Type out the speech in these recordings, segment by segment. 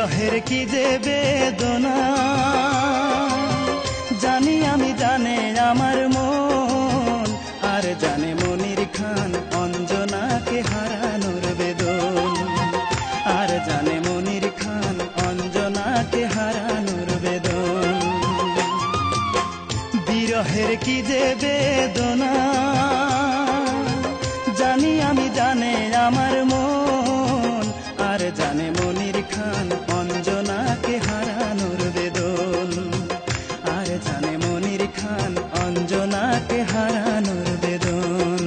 বিরহের কি যে বেদনা জানি আমি, জানে আমার মন, আর জানে মনির খান অঞ্জনাকে হারানোর বেদন, আর জানে মনির খান অঞ্জনাকে হারানোর বেদন। বিরহের কি যে বেদনা জানি আমি, জানে আমার মন, আর জানে মনির খান অঞ্জনাকে হারানোর বেদন, আর জানে মনির খান অঞ্জনাকে হারানোর বেদন।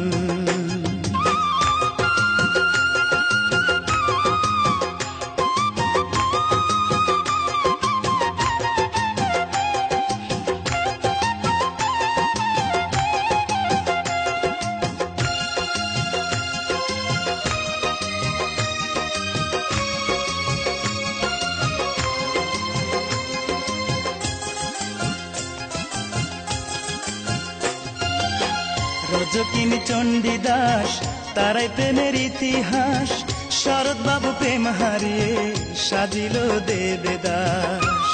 রজকিন চণ্ডীদাস তারাই প্রেমের ইতিহাস, শরৎ বাবু প্রেম হারিয়ে সাজিল দেবদাস।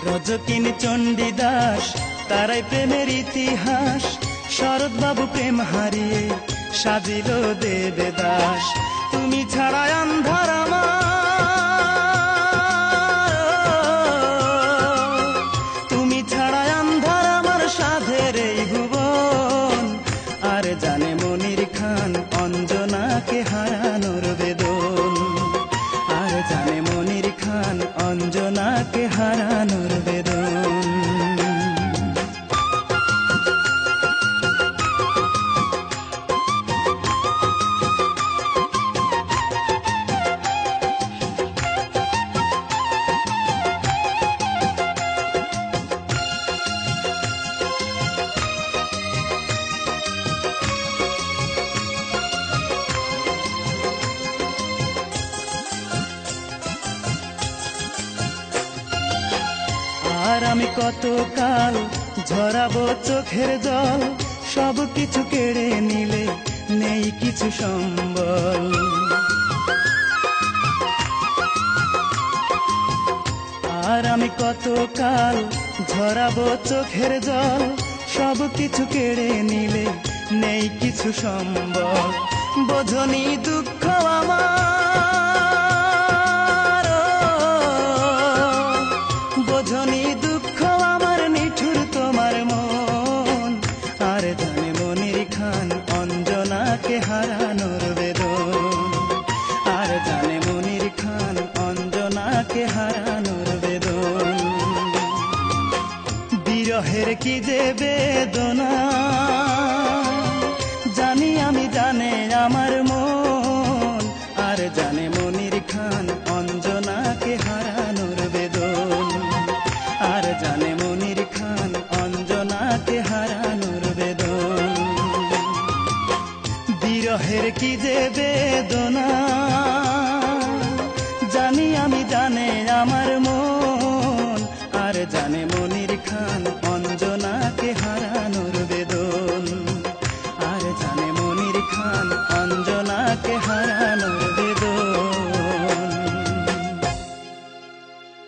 রজকিন চণ্ডীদাস তারাই প্রেমের ইতিহাস, শরৎ বাবু প্রেম হারিয়ে সাজিল দেবদাস। তুমি ছাড়া আন্ধার আমার, সাধের এই ভুবন, আর জানে মনির খান অঞ্জনাকে হারানোর বেদন, আর জানে মনির খান অঞ্জনাকে হারানোর বেদন। আর আমি কতকাল ঝরাবো চোখের জল, সব কিছু কেড়ে নিলে নেই কিছু সম্বল। আর আমি কতকাল ঝরাবো চোখের জল, সব কিছু কেড়ে নিলে নেই কিছু সম্বল। বোঝনি দুঃখ আমার, বোঝনি দুঃখ আমার, নিঠুর তোমার মন, আর জানে মনির খান অঞ্জনাকে হারানোর বেদন, আর জানে মনির খান অঞ্জনাকে হারানোর বেদন। বিরহের কি যে বেদনা জানি আমি, জানে আমার মন, আর জানে মনির খান অঞ্জনাকে হারানোর বেদন, আর জানে মনির খান অঞ্জনাকে হারানোর বেদন। বিরহের কি যে বেদনা জানি আমি, জানে আমার মন,